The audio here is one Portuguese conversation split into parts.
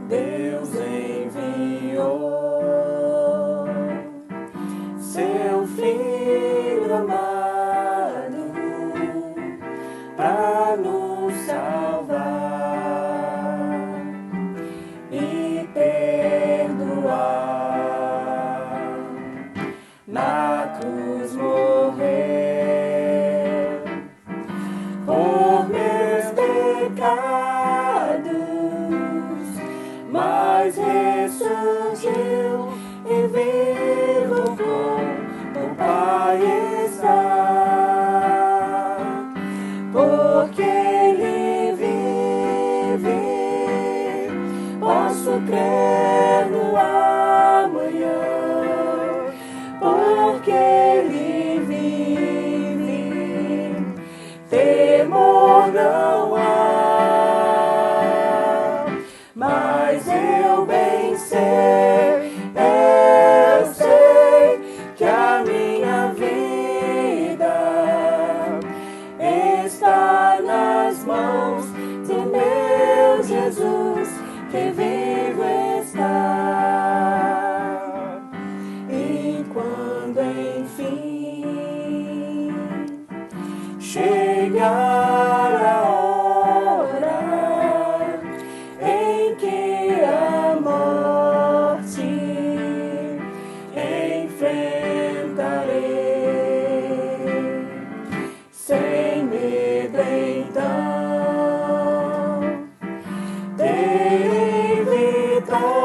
Deus enviou seu Filho amado para nos salvar e perdoar. Na cruz morreu por meus pecados, mas ressurgiu e vivo com o Pai está. Porque Ele vive, posso crer no amanhã. Porque Ele vive, temor não há. Mas eu bem sei, eu sei que a minha vida está nas mãos do meu Jesus, que vivo está. E quando enfim chegar a hora em que a morte enfrentarei, sem medo então terei vitória,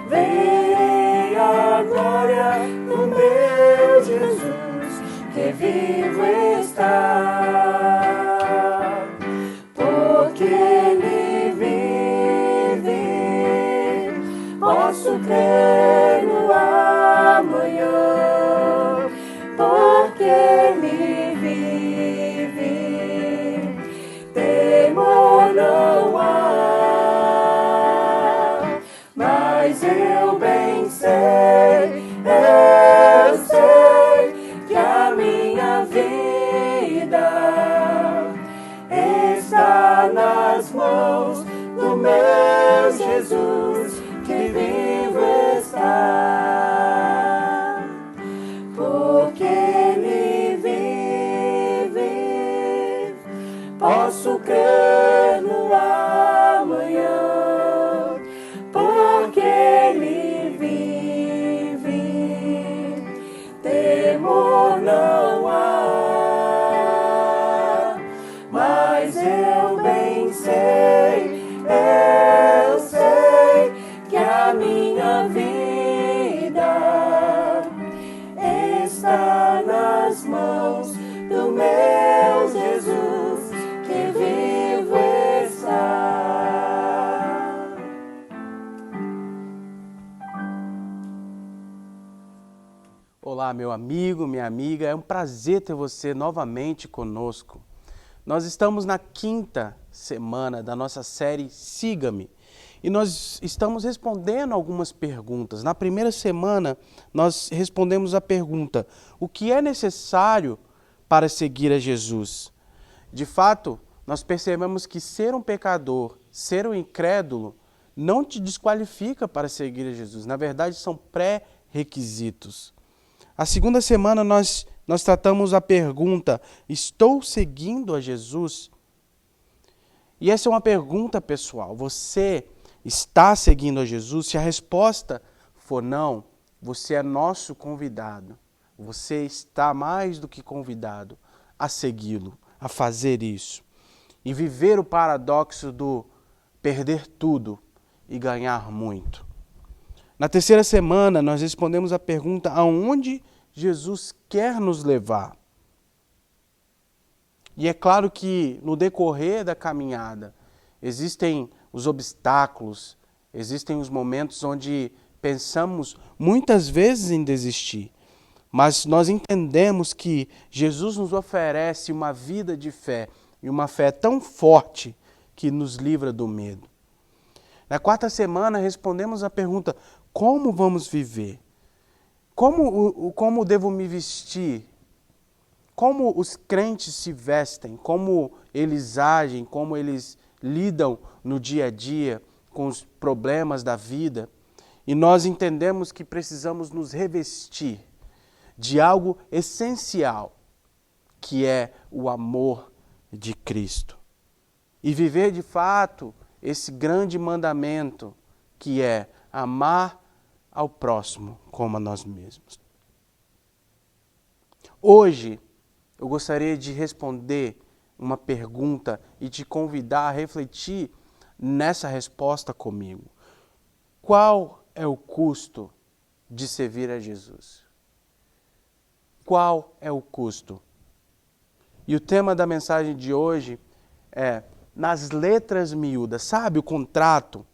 verei a glória do meu Jesus, que vivo está. Porque Ele vive, posso crer no amanhã. Porque Ele vive, temor não há. Mas eu bem sei, eu sei que a minha vida está nas mãos do meu Jesus, que vivo está. Porque Ele vive, posso crer no amanhã. Porque Ele vive, temor não há. Mas eu bem sei, eu sei que a minha vida está nas mãos do meu Jesus, que vivo está. Olá, meu amigo, minha amiga, é um prazer ter você novamente conosco. Nós estamos na 5ª semana da nossa série Siga-me e nós estamos respondendo algumas perguntas. Na primeira semana, nós respondemos a pergunta: o que é necessário para seguir a Jesus? De fato, nós percebemos que ser um pecador, ser um incrédulo, não te desqualifica para seguir a Jesus. Na verdade, são pré-requisitos. A segunda semana nós tratamos a pergunta: estou seguindo a Jesus? E essa é uma pergunta pessoal. Você está seguindo a Jesus? Se a resposta for não, você é nosso convidado. Você está mais do que convidado a segui-lo, a fazer isso. E viver o paradoxo do perder tudo e ganhar muito. Na terceira semana, nós respondemos a pergunta: aonde Jesus quer nos levar? E é claro que no decorrer da caminhada existem os obstáculos, existem os momentos onde pensamos muitas vezes em desistir. Mas nós entendemos que Jesus nos oferece uma vida de fé e uma fé tão forte que nos livra do medo. Na quarta semana respondemos a pergunta: como vamos viver? Como devo me vestir? Como os crentes se vestem? Como eles agem? Como eles lidam no dia a dia com os problemas da vida e nós entendemos que precisamos nos revestir de algo essencial, que é o amor de Cristo. E viver de fato esse grande mandamento, que é amar ao próximo como a nós mesmos. Hoje, eu gostaria de responder uma pergunta e te convidar a refletir nessa resposta comigo. Qual é o custo de servir a Jesus? Qual é o custo? E o tema da mensagem de hoje é nas letras miúdas. Sabe o contrato?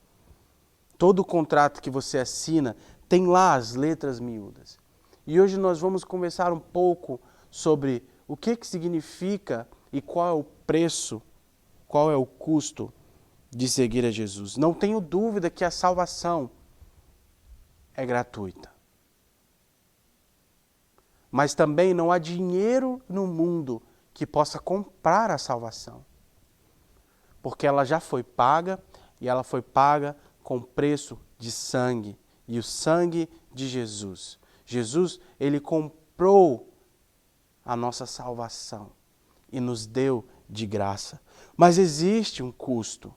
Todo contrato que você assina tem lá as letras miúdas. E hoje nós vamos conversar um pouco sobre o que significa e qual é o preço, qual é o custo de seguir a Jesus. Não tenho dúvida que a salvação é gratuita. Mas também não há dinheiro no mundo que possa comprar a salvação. Porque ela já foi paga e ela foi paga com preço de sangue. E o sangue de Jesus. Jesus, ele comprou a nossa salvação e nos deu de graça. Mas existe um custo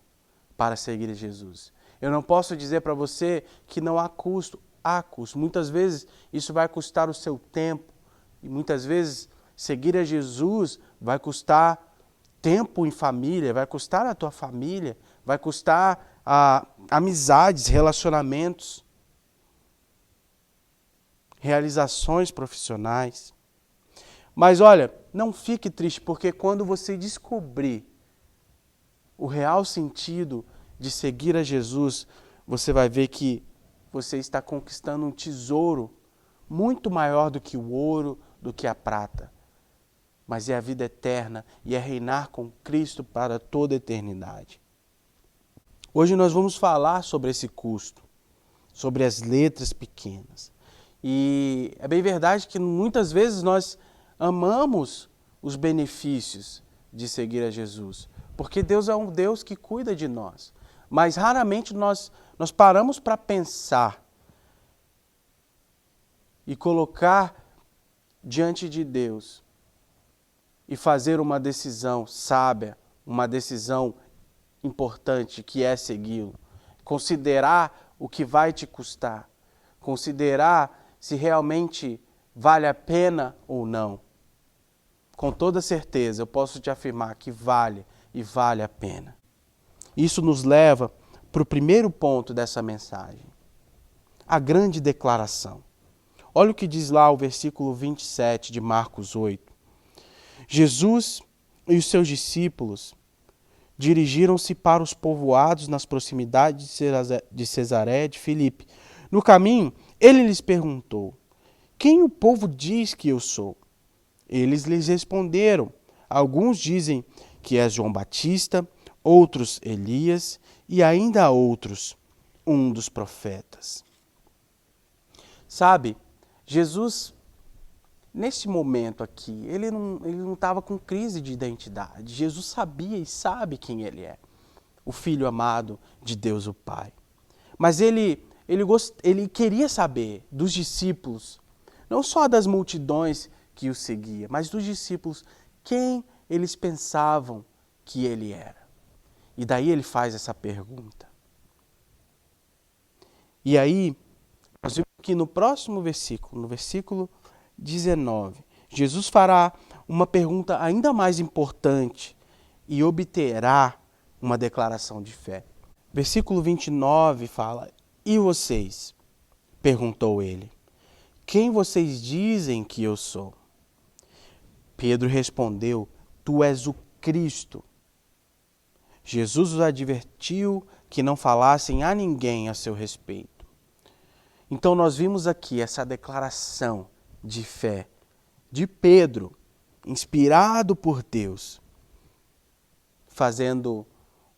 para seguir a Jesus. Eu não posso dizer para você que não há custo. Há custo. Muitas vezes isso vai custar o seu tempo. E muitas vezes seguir a Jesus vai custar tempo em família, vai custar a tua família, vai custar amizades, relacionamentos, realizações profissionais. Mas olha, não fique triste, porque quando você descobrir o real sentido de seguir a Jesus, você vai ver que você está conquistando um tesouro muito maior do que o ouro, do que a prata. Mas é a vida eterna e é reinar com Cristo para toda a eternidade. Hoje nós vamos falar sobre esse custo, sobre as letras pequenas. E é bem verdade que muitas vezes nós amamos os benefícios de seguir a Jesus, porque Deus é um Deus que cuida de nós. Mas raramente nós paramos para pensar e colocar diante de Deus e fazer uma decisão sábia, uma decisão importante, que é segui-lo. Considerar o que vai te custar. Considerar se realmente vale a pena ou não. Com toda certeza, eu posso te afirmar que vale e vale a pena. Isso nos leva para o primeiro ponto dessa mensagem. A grande declaração. Olha o que diz lá o versículo 27 de Marcos 8. Jesus e os seus discípulos dirigiram-se para os povoados nas proximidades de Cesaré de Filipe. No caminho, ele lhes perguntou: quem o povo diz que eu sou? Eles lhes responderam: alguns dizem que és João Batista, outros Elias e ainda outros, um dos profetas. Sabe, Jesus, nesse momento aqui, ele não estava com crise de identidade. Jesus sabia e sabe quem ele é, o Filho amado de Deus o Pai. Mas ele queria saber dos discípulos, não só das multidões que o seguiam, mas dos discípulos, quem eles pensavam que ele era. E daí ele faz essa pergunta. E aí, nós vemos que no próximo versículo, no versículo 19, Jesus fará uma pergunta ainda mais importante e obterá uma declaração de fé. Versículo 29 fala: e vocês? Perguntou ele. Quem vocês dizem que eu sou? Pedro respondeu: tu és o Cristo. Jesus os advertiu que não falassem a ninguém a seu respeito. Então nós vimos aqui essa declaração de fé de Pedro, inspirado por Deus, fazendo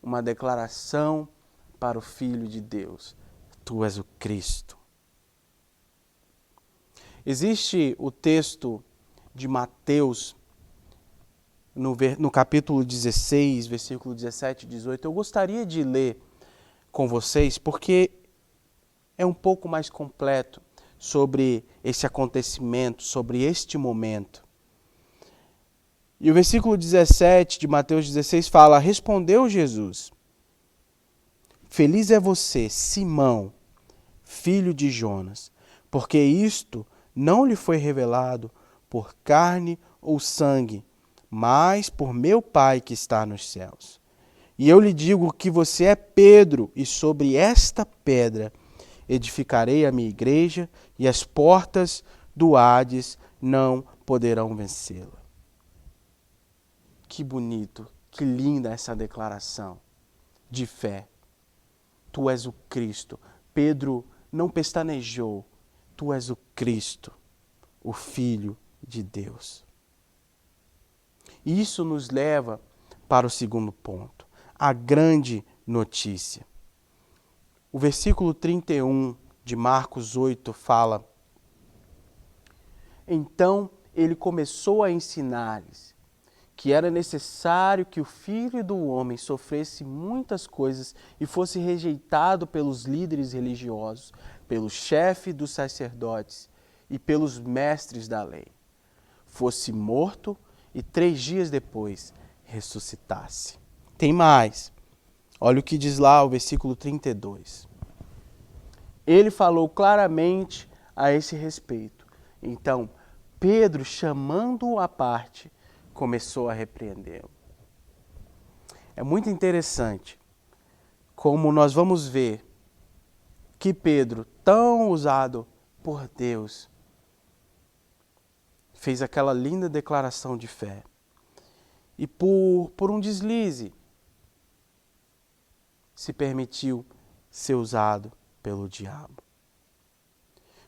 uma declaração para o Filho de Deus: tu és o Cristo. Existe o texto de Mateus no capítulo 16, versículo 17 e 18. Eu gostaria de ler com vocês, porque é um pouco mais completo sobre esse acontecimento, sobre este momento. E o versículo 17 de Mateus 16 fala: Respondeu Jesus: Feliz é você, Simão, filho de Jonas, porque isto não lhe foi revelado por carne ou sangue, mas por meu Pai que está nos céus. E eu lhe digo que você é Pedro, e sobre esta pedra edificarei a minha igreja, e as portas do Hades não poderão vencê-la. Que bonito, que linda essa declaração de fé. Tu és o Cristo. Pedro não pestanejou. Tu és o Cristo, o Filho de Deus. Isso nos leva para o segundo ponto, a grande notícia. O versículo 31 de Marcos 8 fala: Então ele começou a ensinar-lhes que era necessário que o Filho do Homem sofresse muitas coisas e fosse rejeitado pelos líderes religiosos, pelo chefe dos sacerdotes e pelos mestres da lei. Fosse morto e 3 dias depois ressuscitasse. Tem mais. Olha o que diz lá o versículo 32. Ele falou claramente a esse respeito. Então, Pedro, chamando-o à parte, começou a repreendê-lo. É muito interessante como nós vamos ver que Pedro, tão usado por Deus, fez aquela linda declaração de fé. E por um deslize, se permitiu ser usado pelo diabo.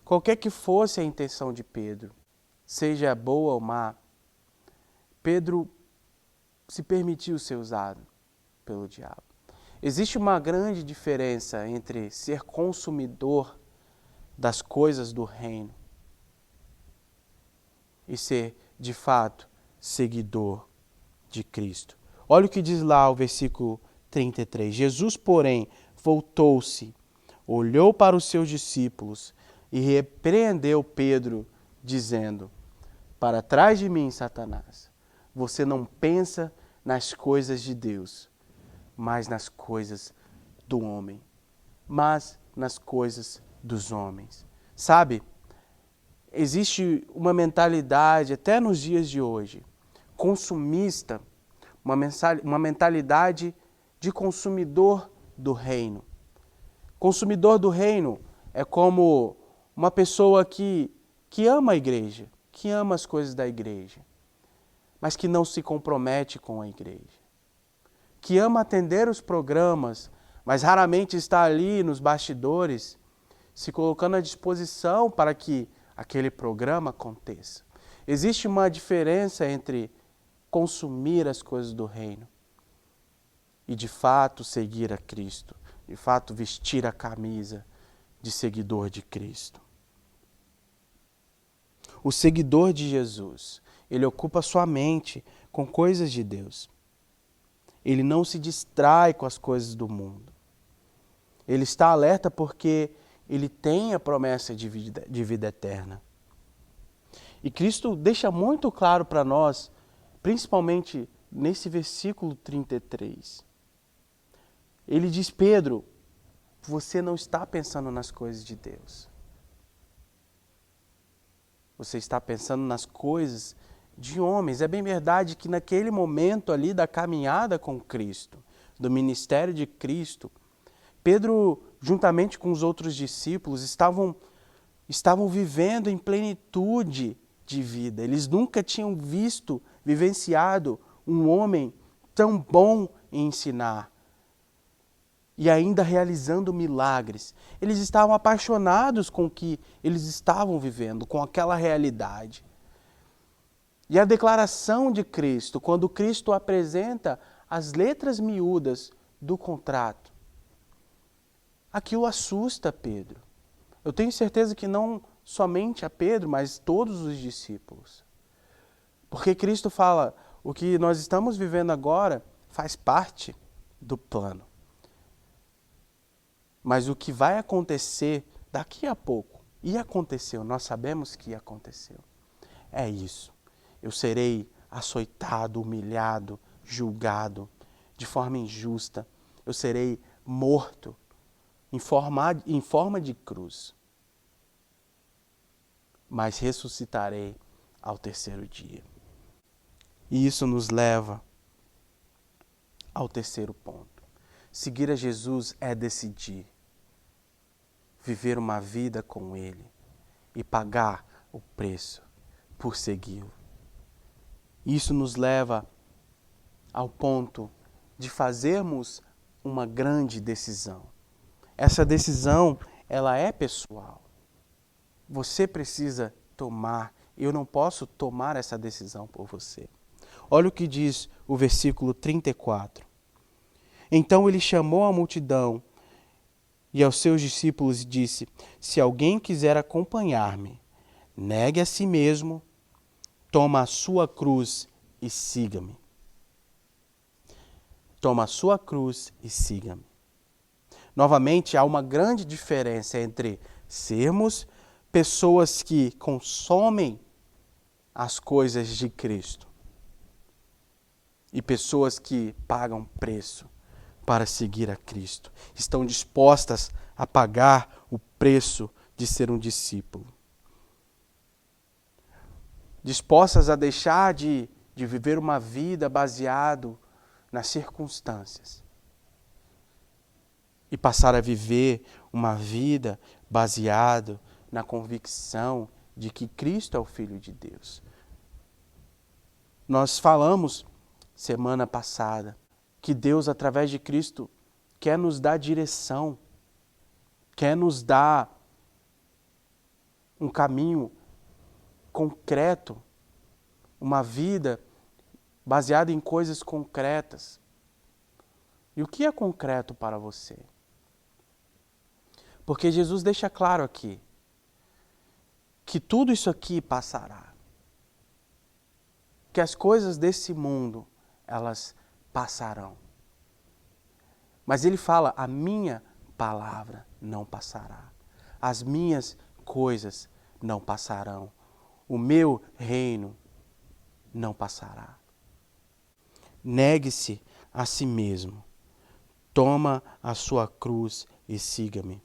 Qualquer que fosse a intenção de Pedro, seja boa ou má, Pedro se permitiu ser usado pelo diabo. Existe uma grande diferença entre ser consumidor das coisas do reino e ser, de fato, seguidor de Cristo. Olha o que diz lá o versículo 33. Jesus, porém, voltou-se, olhou para os seus discípulos e repreendeu Pedro, dizendo: Para trás de mim, Satanás, você não pensa nas coisas de Deus, mas nas coisas do homem, mas nas coisas dos homens. Sabe, existe uma mentalidade, até nos dias de hoje, consumista, uma mentalidade de consumidor do reino. Consumidor do reino é como uma pessoa que ama a igreja, que ama as coisas da igreja, mas que não se compromete com a igreja. Que ama atender os programas, mas raramente está ali nos bastidores, se colocando à disposição para que aquele programa aconteça. Existe uma diferença entre consumir as coisas do reino e, de fato, seguir a Cristo, de fato, vestir a camisa de seguidor de Cristo. O seguidor de Jesus, ele ocupa sua mente com coisas de Deus. Ele não se distrai com as coisas do mundo. Ele está alerta porque ele tem a promessa de vida eterna. E Cristo deixa muito claro para nós, principalmente nesse versículo 33. Ele diz: Pedro, você não está pensando nas coisas de Deus. Você está pensando nas coisas de homens. É bem verdade que naquele momento ali da caminhada com Cristo, do ministério de Cristo, Pedro, juntamente com os outros discípulos, estavam vivendo em plenitude de vida. Eles nunca tinham vivenciado um homem tão bom em ensinar e ainda realizando milagres. Eles estavam apaixonados com o que eles estavam vivendo, com aquela realidade. E a declaração de Cristo, quando Cristo apresenta as letras miúdas do contrato, aquilo assusta Pedro. Eu tenho certeza que não somente a Pedro, mas todos os discípulos. Porque Cristo fala: O que nós estamos vivendo agora faz parte do plano. Mas o que vai acontecer daqui a pouco, e aconteceu, nós sabemos que aconteceu, é isso. Eu serei açoitado, humilhado, julgado de forma injusta. Eu serei morto em forma de cruz. Mas ressuscitarei ao terceiro dia. E isso nos leva ao terceiro ponto. Seguir a Jesus é decidir viver uma vida com Ele e pagar o preço por segui-lo. Isso nos leva ao ponto de fazermos uma grande decisão. Essa decisão, ela é pessoal. Você precisa tomar. Eu não posso tomar essa decisão por você. Olha o que diz o versículo 34. Então ele chamou a multidão e aos seus discípulos e disse: se alguém quiser acompanhar-me, negue a si mesmo, toma a sua cruz e siga-me. Toma a sua cruz e siga-me. Novamente, há uma grande diferença entre sermos pessoas que consomem as coisas de Cristo e pessoas que pagam preço para seguir a Cristo. Estão dispostas a pagar o preço de ser um discípulo. Dispostas a deixar de viver uma vida baseado nas circunstâncias e passar a viver uma vida baseado na convicção de que Cristo é o Filho de Deus. Nós falamos semana passada que Deus, através de Cristo, quer nos dar direção, quer nos dar um caminho concreto, uma vida baseada em coisas concretas. E o que é concreto para você? Porque Jesus deixa claro aqui que tudo isso aqui passará. Que as coisas desse mundo, elas passarão. Mas ele fala, a minha palavra não passará. As minhas coisas não passarão. O meu reino não passará. Negue-se a si mesmo. Toma a sua cruz e siga-me.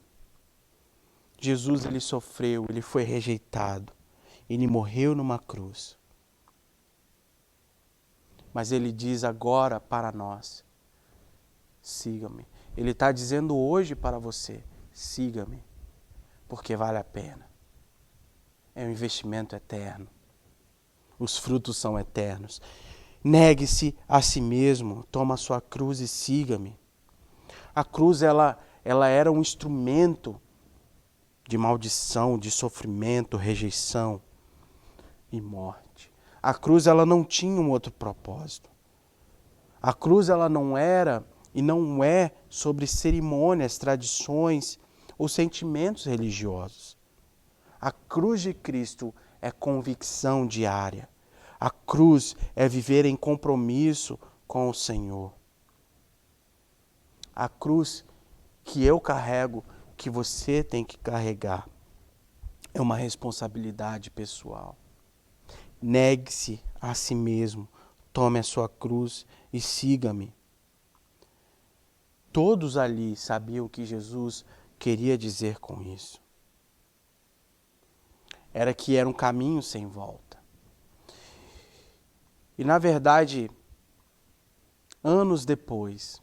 Jesus, ele sofreu, ele foi rejeitado. Ele morreu numa cruz. Mas ele diz agora para nós, siga-me. Ele está dizendo hoje para você, siga-me, porque vale a pena. É um investimento eterno. Os frutos são eternos. Negue-se a si mesmo, toma a sua cruz e siga-me. A cruz, ela era um instrumento de maldição, de sofrimento, rejeição e morte. A cruz, ela não tinha um outro propósito. A cruz, ela não era e não é sobre cerimônias, tradições ou sentimentos religiosos. A cruz de Cristo é convicção diária. A cruz é viver em compromisso com o Senhor. A cruz que eu carrego, que você tem que carregar, é uma responsabilidade pessoal. Negue-se a si mesmo, tome a sua cruz e siga-me. Todos ali sabiam o que Jesus queria dizer com isso. Era um caminho sem volta. E na verdade, anos depois,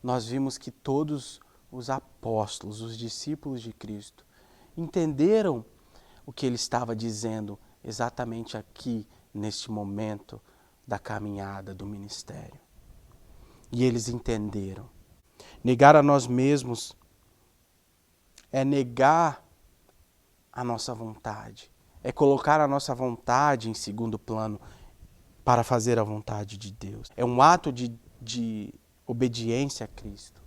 nós vimos que todos os apóstolos, os discípulos de Cristo, entenderam o que ele estava dizendo exatamente aqui, neste momento da caminhada do ministério. E eles entenderam. Negar a nós mesmos é negar a nossa vontade, é colocar a nossa vontade em segundo plano para fazer a vontade de Deus. É um ato de obediência a Cristo.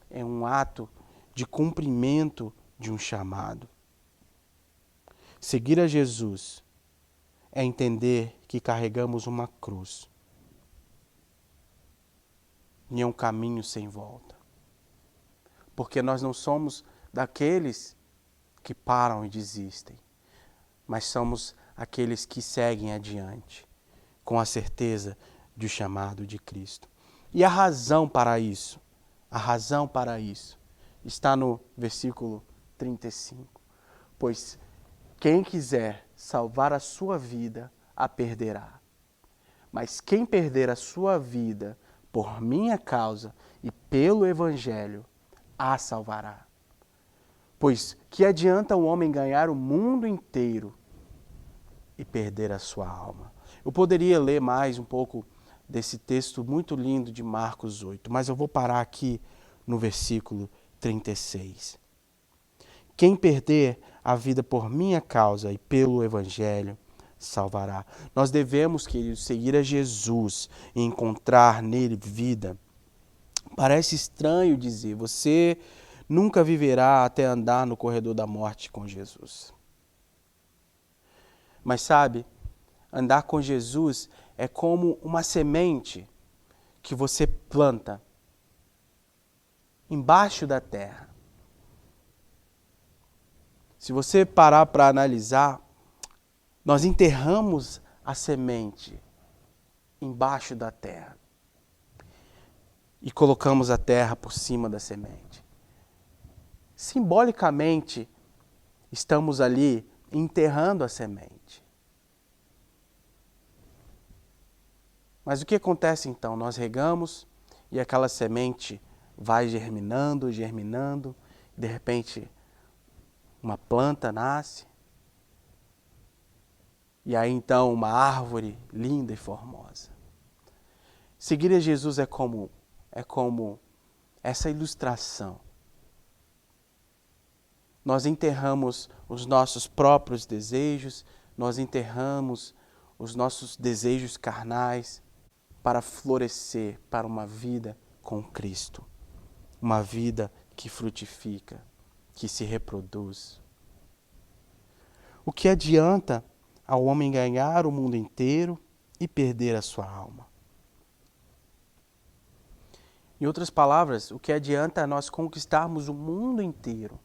É um ato de cumprimento de um chamado. Seguir a Jesus é entender que carregamos uma cruz e é um caminho sem volta. Porque nós não somos daqueles que param e desistem, mas somos aqueles que seguem adiante, com a certeza do chamado de Cristo. E a razão para isso está no versículo 35. Pois quem quiser salvar a sua vida, a perderá. Mas quem perder a sua vida por minha causa e pelo Evangelho, a salvará. Pois que adianta um homem ganhar o mundo inteiro e perder a sua alma? Eu poderia ler mais um pouco desse texto muito lindo de Marcos 8, mas eu vou parar aqui no versículo 36. Quem perder a vida por minha causa e pelo Evangelho, salvará. Nós devemos, queridos, seguir a Jesus e encontrar nele vida. Parece estranho dizer, você nunca viverá até andar no corredor da morte com Jesus. Mas sabe, andar com Jesus é como uma semente que você planta embaixo da terra. Se você parar para analisar, nós enterramos a semente embaixo da terra e colocamos a terra por cima da semente. Simbolicamente, estamos ali enterrando a semente. Mas o que acontece então? Nós regamos e aquela semente vai germinando, germinando, de repente uma planta nasce. E aí então uma árvore linda e formosa. Seguir a Jesus é como essa ilustração. Nós enterramos os nossos próprios desejos, nós enterramos os nossos desejos carnais para florescer para uma vida com Cristo. Uma vida que frutifica, que se reproduz. O que adianta ao homem ganhar o mundo inteiro e perder a sua alma? Em outras palavras, o que adianta a nós conquistarmos o mundo inteiro?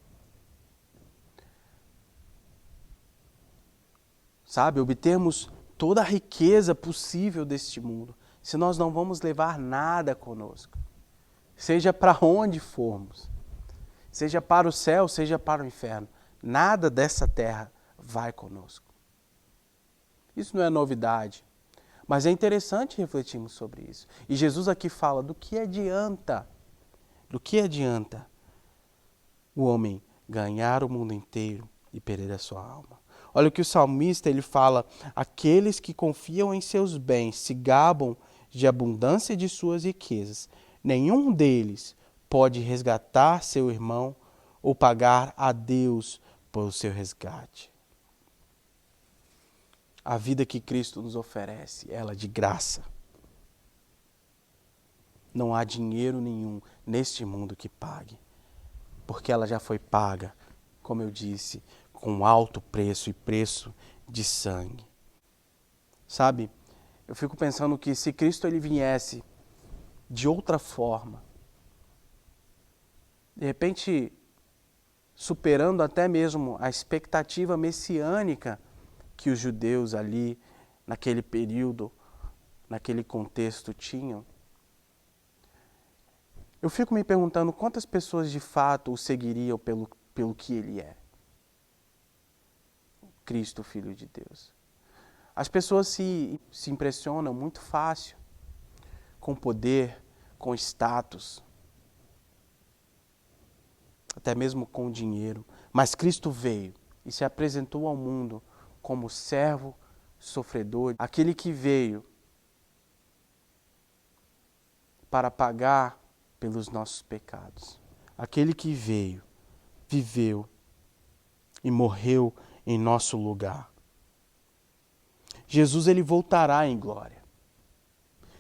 Sabe, obtermos toda a riqueza possível deste mundo, se nós não vamos levar nada conosco. Seja para onde formos, seja para o céu, seja para o inferno, nada dessa terra vai conosco. Isso não é novidade, mas é interessante refletirmos sobre isso. E Jesus aqui fala do que adianta o homem ganhar o mundo inteiro e perder a sua alma. Olha o que o salmista ele fala, aqueles que confiam em seus bens se gabam de abundância de suas riquezas. Nenhum deles pode resgatar seu irmão ou pagar a Deus pelo seu resgate. A vida que Cristo nos oferece, ela de graça. Não há dinheiro nenhum neste mundo que pague, porque ela já foi paga, como eu disse, com alto preço e preço de sangue. Sabe, eu fico pensando que se Cristo ele viesse de outra forma, de repente superando até mesmo a expectativa messiânica que os judeus ali, naquele período, naquele contexto tinham, eu fico me perguntando quantas pessoas de fato o seguiriam pelo que ele é. Cristo, Filho de Deus. As pessoas se impressionam muito fácil com poder, com status, até mesmo com dinheiro. Mas Cristo veio e se apresentou ao mundo como servo sofredor, aquele que veio para pagar pelos nossos pecados, aquele que veio, viveu e morreu em nosso lugar. Jesus ele voltará em glória.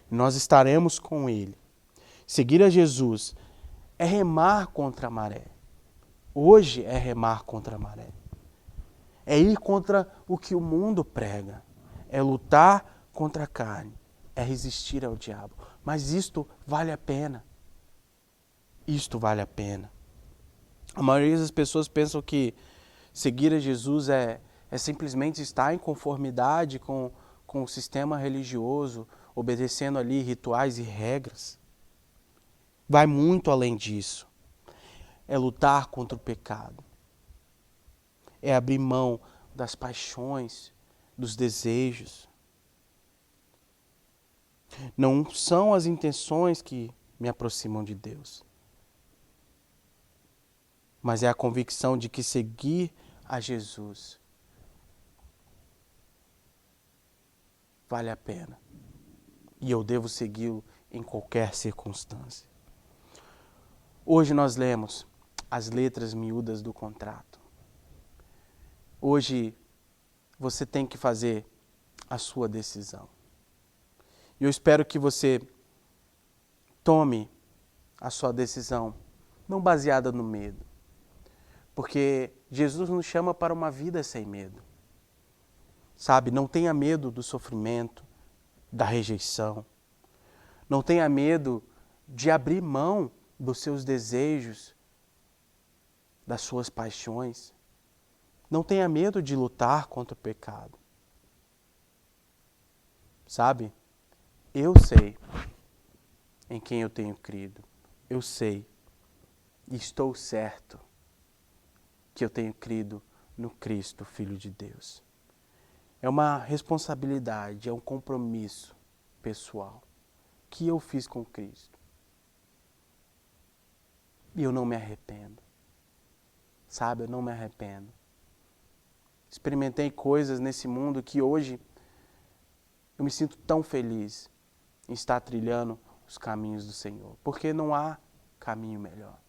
Nós estaremos com ele. Seguir a Jesus é remar contra a maré. Hoje é remar contra a maré. É ir contra o que o mundo prega. É lutar contra a carne. É resistir ao diabo. Mas isto vale a pena. Isto vale a pena. A maioria das pessoas pensam que seguir a Jesus é simplesmente estar em conformidade com o sistema religioso, obedecendo ali rituais e regras. Vai muito além disso. É lutar contra o pecado. É abrir mão das paixões, dos desejos. Não são as intenções que me aproximam de Deus, mas é a convicção de que seguir a Jesus vale a pena. E eu devo segui-lo em qualquer circunstância. Hoje nós lemos as letras miúdas do contrato. Hoje você tem que fazer a sua decisão. E eu espero que você tome a sua decisão não baseada no medo. Porque Jesus nos chama para uma vida sem medo. Sabe, não tenha medo do sofrimento, da rejeição. Não tenha medo de abrir mão dos seus desejos, das suas paixões. Não tenha medo de lutar contra o pecado. Sabe, eu sei em quem eu tenho crido. Eu sei e estou certo que eu tenho crido no Cristo, Filho de Deus. É uma responsabilidade, é um compromisso pessoal que eu fiz com Cristo. E eu não me arrependo. Sabe, eu não me arrependo. Experimentei coisas nesse mundo que hoje eu me sinto tão feliz em estar trilhando os caminhos do Senhor. Porque não há caminho melhor.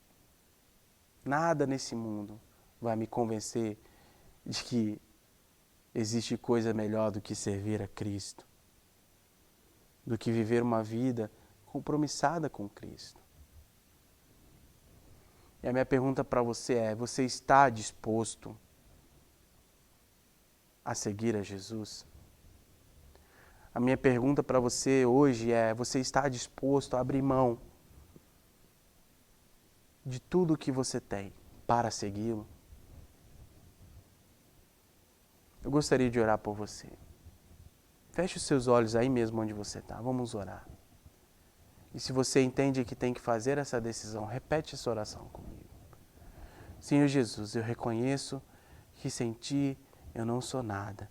Nada nesse mundo vai me convencer de que existe coisa melhor do que servir a Cristo, do que viver uma vida compromissada com Cristo. E a minha pergunta para você é: você está disposto a seguir a Jesus? A minha pergunta para você hoje é: você está disposto a abrir mão de tudo o que você tem para segui-lo? Eu gostaria de orar por você. Feche os seus olhos aí mesmo onde você está. Vamos orar. E se você entende que tem que fazer essa decisão, repete essa oração comigo. Senhor Jesus, eu reconheço que sem Ti eu não sou nada.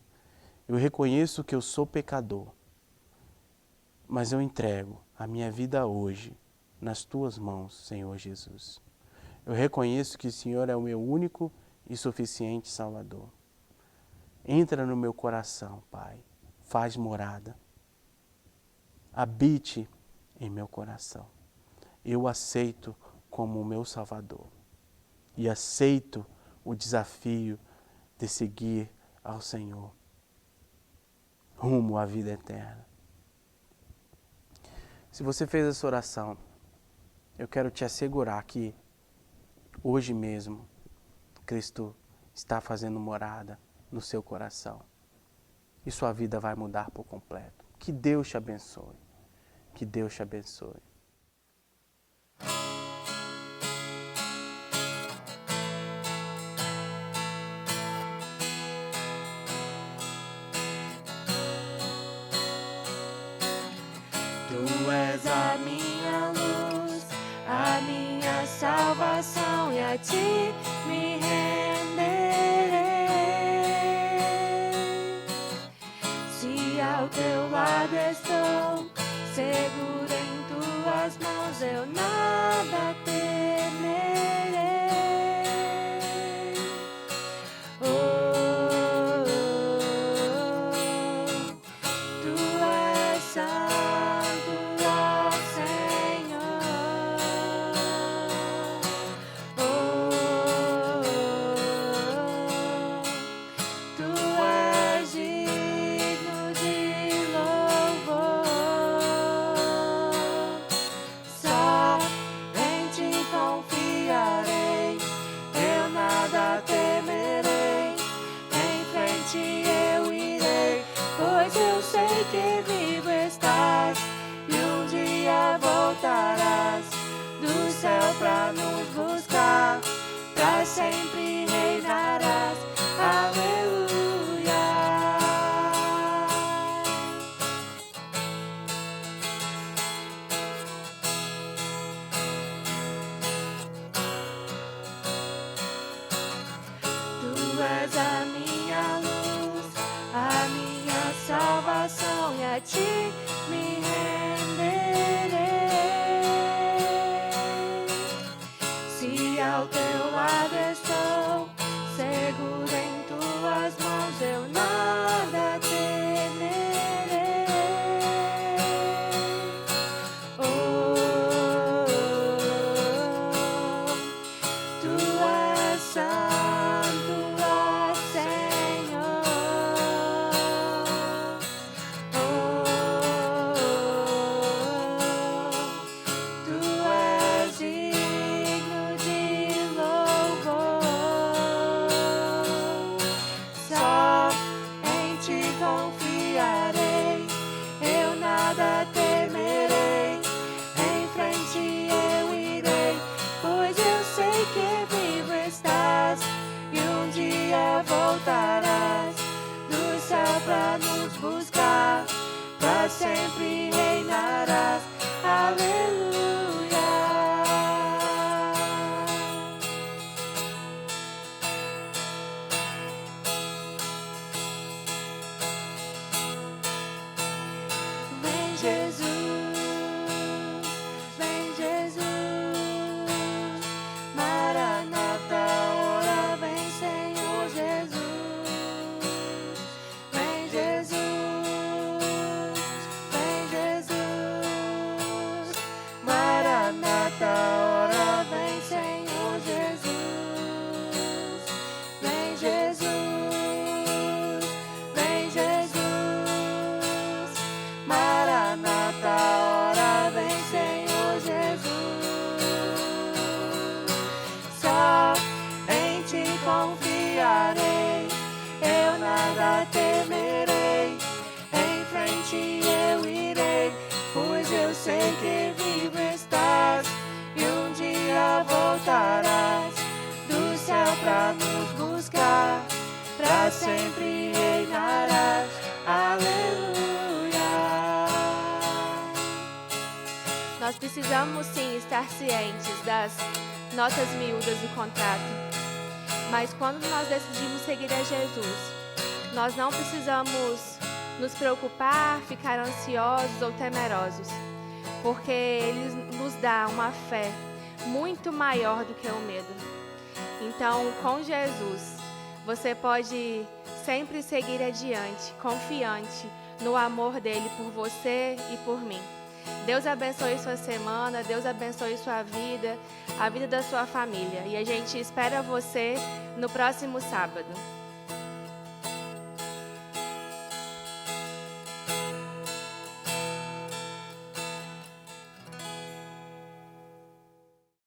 Eu reconheço que eu sou pecador. Mas eu entrego a minha vida hoje nas Tuas mãos, Senhor Jesus. Eu reconheço que o Senhor é o meu único e suficiente Salvador. Entra no meu coração, Pai. Faz morada. Habite em meu coração. Eu aceito como o meu Salvador. E aceito o desafio de seguir ao Senhor rumo à vida eterna. Se você fez essa oração, eu quero te assegurar que hoje mesmo Cristo está fazendo morada no seu coração. E sua vida vai mudar por completo. Que Deus te abençoe. Que Deus te abençoe. Tu és a minha luz, a minha salvação, e a Ti me renderei. Se ao Teu lado estou, seguro em Tuas mãos, eu nada temerei. Oh, Tu és santo, ó Senhor. Oh, Tu és digno de louvor. Só em sempre reinarás. Aleluia. Tu és a minha luz, a minha salvação, e a ti me renderei. Se ao teu lado estou, seguro em tuas mãos, eu nada temerei. Oh, tu és santo, ó Senhor. Tu és digno de louvor. Só em ti confiarei, eu nada temerei. Em frente eu irei, pois eu sei que vivo estás e um dia voltarás do céu pra nos buscar, pra sempre reinarás. Aleluia. Vem Jesus, vem Jesus, Maranata, ora vem Senhor Jesus. Vem Jesus, vem Jesus, Maranata, ora vem Senhor Jesus. Vem Jesus, vem Jesus, Maranata, ora vem Senhor Jesus. Só em ti confiarei, eu nada temerei. Em frente eu irei, pois eu sei que vivo estás e um dia voltarás do céu pra nos buscar, pra sempre reinarás. Aleluia. Nós precisamos sim estar cientes das notas miúdas do contrato. Mas quando nós decidimos seguir a Jesus, nós não precisamos nos preocupar, ficar ansiosos ou temerosos, porque Ele nos dá uma fé muito maior do que o medo. Então, com Jesus, você pode sempre seguir adiante, confiante no amor dele por você e por mim. Deus abençoe sua semana, Deus abençoe sua vida, a vida da sua família. E a gente espera você no próximo sábado.